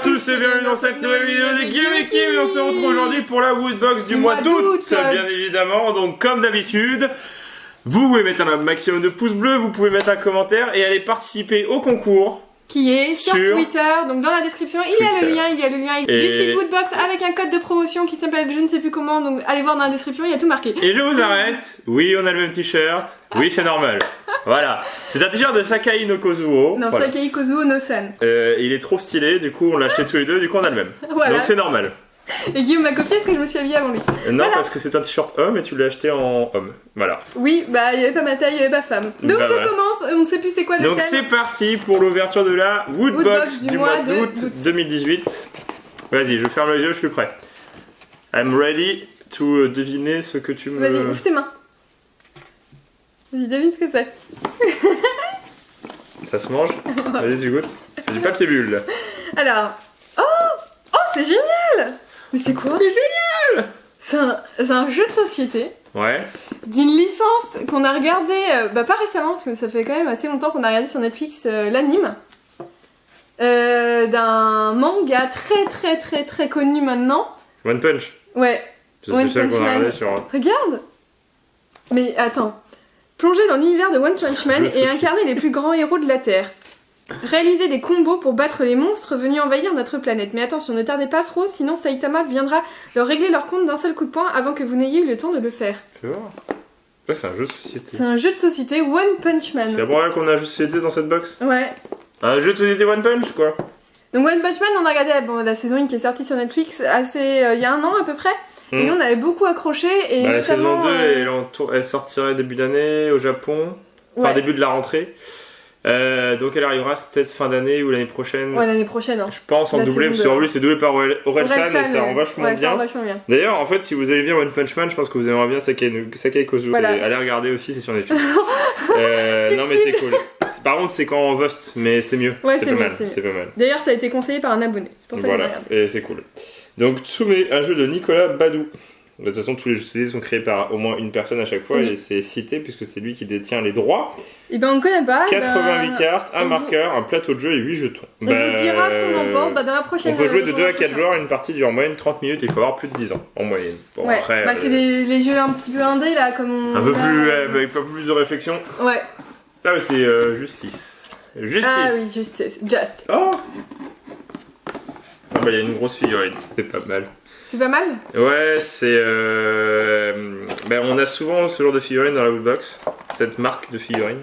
tous et bienvenue dans cette nouvelle vidéo de Guillaume et Kim. On se retrouve aujourd'hui pour la Woodbox du mois d'août, bien évidemment. Donc comme d'habitude, vous pouvez mettre un maximum de pouces bleus, vous pouvez mettre un commentaire et aller participer au concours. Qui est sur Twitter, donc dans la description, il y a le lien du site Woodbox avec un code de promotion qui s'appelle je ne sais plus comment, donc allez voir dans la description, il y a tout marqué. Et je vous arrête, oui on a le même t-shirt, oui c'est normal, voilà. C'est un t-shirt de Sakai no Kozuo. Non, voilà. Sakai Kozuo no San. Il est trop stylé, du coup on l'a acheté tous les deux, du coup on a le même. Voilà. Donc c'est normal. Et Guillaume m'a copié parce que je me suis habillée avant lui. Non, voilà. Parce que c'est un t-shirt homme et tu l'as acheté en homme. Voilà. Oui, bah il n'y avait pas ma taille, il n'y avait pas femme. Donc je commence, on ne sait plus c'est quoi le thème. Donc c'est parti pour l'ouverture de la Woodbox du mois d'août 2018. Vas-y, je ferme les yeux, je suis prêt. I'm ready to deviner ce que tu me... Vas-y, ouvre tes mains. Vas-y, devine ce que c'est. Ça se mange. Vas-y, tu goûtes. C'est du papier bulle. Alors... Oh, c'est génial! Mais c'est quoi? C'est génial! C'est un jeu de société. Ouais. D'une licence qu'on a regardé, pas récemment, parce que ça fait quand même assez longtemps qu'on a regardé sur Netflix l'anime. D'un manga très connu maintenant. One Punch. Ouais. C'est ça qu'on a regardé sur... Regarde! Mais attends. Plonger dans l'univers de One Punch Man et incarner les plus grands héros de la Terre. Réaliser des combos pour battre les monstres venus envahir notre planète. Mais attention, ne tardez pas trop, sinon Saitama viendra leur régler leur compte d'un seul coup de poing avant que vous n'ayez eu le temps de le faire. Tu vois ? Ouais, c'est un jeu de société. C'est un jeu de société One Punch Man. C'est la première fois qu'on a un jeu de société dans cette box ? Ouais. Un jeu de société One Punch, quoi. Donc One Punch Man, on a regardé la saison 1 qui est sortie sur Netflix il y a un an à peu près. Et nous, on avait beaucoup accroché. Et la saison 2, elle sortirait début d'année au Japon. Enfin, début de la rentrée. Donc elle arrivera peut-être fin d'année ou l'année prochaine. Ouais, l'année prochaine. Hein. Je pense en doublé, parce qu'en plus c'est doublé par Orelsan et ça rend vachement bien. D'ailleurs, en fait, si vous avez bien One Punch Man, je pense que vous aimeriez bien Sakai Kozuo. Voilà. Allez regarder aussi, c'est sur Netflix. Non, mais c'est cool. Par contre, c'est quand Vost, mais c'est mieux. Ouais, c'est pas mal. D'ailleurs, ça a été conseillé par un abonné. Pour ça voilà, et c'est cool. Donc, Tsume, un jeu de Nicolas Badou. De toute façon, tous les jeux de société sont créés par au moins une personne à chaque fois et c'est cité puisque c'est lui qui détient les droits. Et ben on ne connaît pas. 88 cartes, un marqueur, un plateau de jeu et 8 jetons. On vous dira ce qu'on en pense dans la prochaine. On peut jouer de 2 à 4 joueurs, une partie dure en moyenne 30 minutes et il faut avoir plus de 10 ans en moyenne. Bon, ouais, après, c'est les jeux un petit peu indés là, comme on. Un peu plus, avec pas plus de réflexion. Ouais. Là, c'est Justice. Justice. Ah oui, Justice. Just. Oh. Ah bah il y a une grosse figurine, c'est pas mal. C'est pas mal? Ouais, c'est... on a souvent ce genre de figurines dans la Woodbox, cette marque de figurines.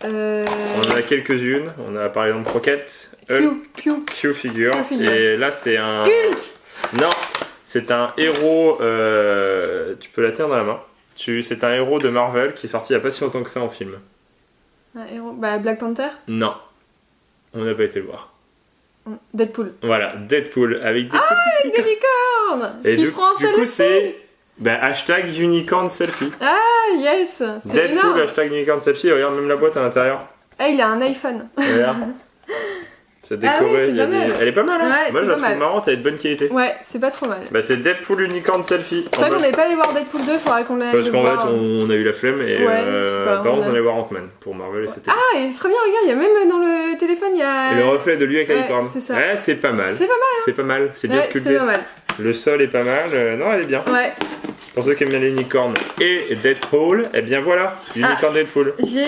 On en a quelques-unes, on a par exemple Rocket, Q figure, et là c'est un... Hulk. Non, c'est un héros, tu peux la tenir dans la main, c'est un héros de Marvel qui est sorti il y a pas si longtemps que ça en film. Un héros? Black Panther? Non, on n'a pas été le voir. Deadpool. Voilà, Deadpool avec des avec des licornes et qui se prend en selfie. Du coup c'est hashtag unicorn selfie. Ah yes, c'est Deadpool énorme. Hashtag unicorn selfie, regarde même la boîte à l'intérieur. Ah il a un iPhone. Regarde. C'est décoré, elle est pas mal hein. Ouais, moi je la trouve marrante, elle est de bonne qualité. Ouais, c'est pas trop mal. C'est Deadpool unicorn selfie. C'est vrai qu'on n'avait pas allé voir Deadpool 2, faudrait qu'on l'aille parce qu'en fait on a eu la flemme et par contre on allait voir Ant-Man pour Marvel et c'était... Ah et c'est trop bien, regarde, il y a même dans le téléphone il y a... Et le reflet de lui avec la licorne. C'est ça. Ouais, c'est pas mal. C'est pas mal hein. C'est pas mal, c'est bien sculpté. C'est pas mal. Le sol est pas mal, non elle est bien. Ouais. Pour ceux qui aiment bien les unicornes et Deadpool, et bien voilà, l'unicorn Deadpool. J'ai...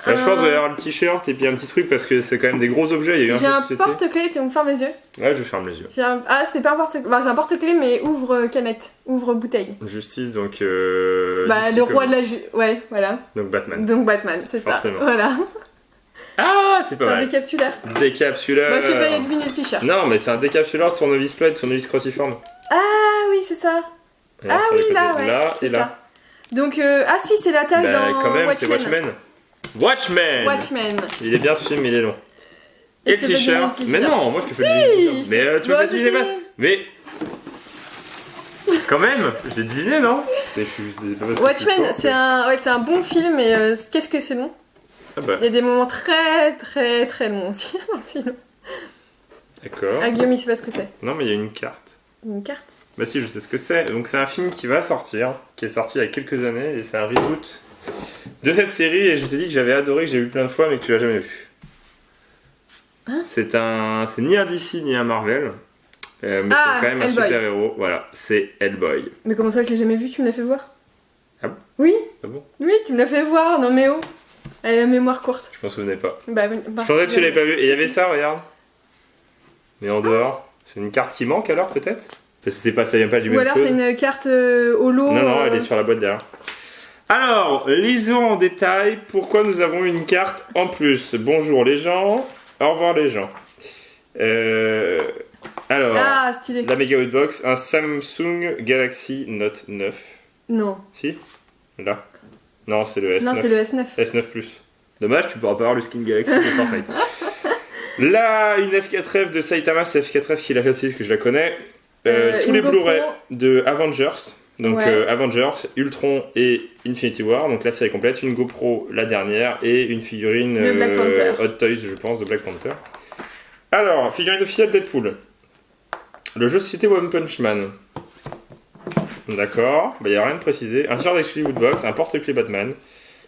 je pense qu'il va y avoir le t-shirt et puis un petit truc parce que c'est quand même des gros objets. J'ai un porte-clés, tu me fermes les yeux. Ouais, je ferme les yeux. Ah, c'est pas un porte-clés, c'est un porte-clés mais ouvre canette, ouvre bouteille. Justice, donc... le roi de la... Ouais, voilà. Donc Batman. C'est ça. Forcément. Voilà. Ah, c'est pas mal. C'est un décapsuleur. Décapsuleur. Moi, je t'ai fait deviner le t-shirt. Non, mais c'est un décapsuleur de tournevis plat et de tournevis cruciforme. Ah oui, c'est ça. Alors, oui, là, ouais. Là et là. Ça. Donc, si, c'est la taille dans quand même, Watchmen. c'est Watchmen. Il est bien ce film, il est long. Et le t-shirt. Mais non, moi je te fais deviner. Mais tu m'as pas deviné mal. Mais... Quand même, j'ai deviné, non? Watchmen, c'est un bon film, mais qu'est-ce que c'est long? Il y a des moments très longs aussi dans le film. D'accord. Ah, Guillaume, il sait pas ce que c'est. Non, mais il y a une carte. Une carte? Bah si, je sais ce que c'est. Donc c'est un film qui va sortir, qui est sorti il y a quelques années, et c'est un reboot de cette série, et je t'ai dit que j'avais adoré, que j'ai vu plein de fois, mais que tu l'as jamais vu. Hein? C'est ni un DC ni un Marvel. Mais c'est quand même un super-héros. Voilà, c'est Hellboy. Mais comment ça, je l'ai jamais vu, tu me l'as fait voir? Ah bon? Oui. Ah bon? Oui, tu me l'as fait voir, non mais oh. Elle a la mémoire courte. Je m'en souvenais pas. Bah, je pensais que tu l'avais pas vu. Et il y avait ça, regarde. Mais en dehors, c'est une carte qui manque alors peut-être? Parce que c'est pas, ça vient pas du même chose. Ou alors c'est une carte holo. Non, elle est sur la boîte derrière. Alors, lisons en détail pourquoi nous avons une carte en plus. Bonjour les gens, au revoir les gens. Alors, stylé. la Mega Outbox, un Samsung Galaxy Note 9. Non. Si? Là. Non, c'est le S9. Non, c'est le S9. S9 Plus. Dommage, tu pourras pas avoir le skin Galaxy de Fortnite. Là, une F4F de Saitama, c'est F4F qui l'a réussi, parce que je la connais. Tous les Blu-ray de Avengers. Donc Avengers, Ultron et Infinity War. Donc la série complète. Une GoPro, la dernière. Et une figurine Hot Toys, je pense, de Black Panther. Alors, figurine officielle Deadpool. Le jeu de société One Punch Man. D'accord, il n'y a rien de précisé. Un t-shirt exclusif Woodbox, un porte-clés Batman.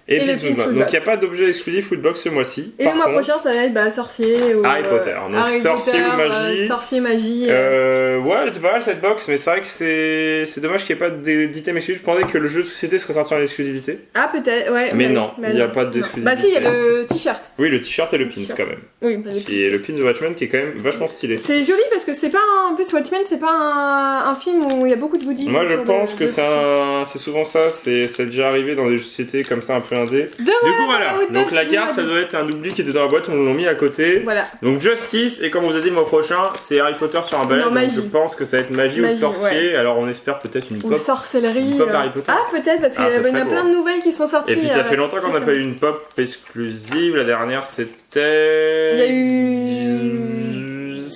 Et le Pins Woodbox. Donc il n'y a pas d'objet exclusif Woodbox ce mois-ci. Et le mois prochain, ça va être sorcier ou Harry Potter. Donc sorcier ou magie. Sorcier, magie. Ouais, elle était pas mal cette box, mais c'est vrai que c'est dommage qu'il n'y ait pas d'item exclusif. Je pensais que le jeu de société serait sorti en exclusivité. Ah, peut-être, ouais. Mais non, il n'y a pas d'exclusivité. Bah si, il y a le t-shirt. Oui, le t-shirt et le pins quand même. Oui, bah, et le pins de Watchmen qui est quand même vachement stylé. C'est joli parce que c'est pas en plus Watchmen, c'est pas un film où il y a beaucoup de goodies. Moi je pense que c'est souvent ça, c'est déjà arrivé dans des jeux de société comme ça un peu indé. Du coup voilà, donc la carte ça doit être un oubli qui était dans la boîte, on l'a mis à côté. Voilà. Donc Justice, et comme on vous a dit le mois prochain, c'est Harry Potter sur un balai, donc je pense que ça va être magie ou sorcier, alors on espère peut-être une pop. Ou sorcellerie. Une pop Harry Potter. Ah peut-être parce qu'il y a plein de nouvelles qui sont sorties. Et puis ça fait longtemps qu'on n'a pas eu une pop exclusive, la dernière c'était... Il y a eu...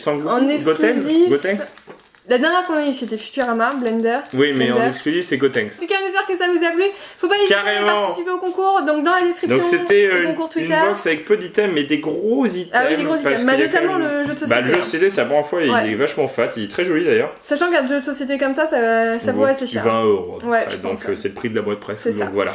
En exclusif Gotenks. La dernière qu'on a eue c'était Futurama, Blender. Oui, mais en exclusif c'est Gotenks. C'est quand même j'espère que ça vous a plu. Faut pas hésiter à participer au concours. Donc dans la description, donc c'était le concours Twitter. Une box avec peu d'items mais des gros items. Ah oui, des gros items. Bah, notamment le jeu de société. Bah, le jeu de société c'est la première fois, il est vachement fat, il est très joli d'ailleurs. Sachant qu'un jeu de société comme ça vaut assez cher. 20 €. Ouais, donc c'est le prix de la boîte presse. Donc voilà.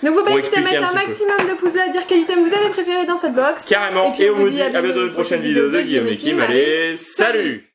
Donc faut pas hésiter à mettre un maximum de pouces bleus, à dire quel item vous avez préféré dans cette box. Carrément. Et on vous dit à bientôt dans une prochaine vidéo de Guillaume et Kim. Allez, salut!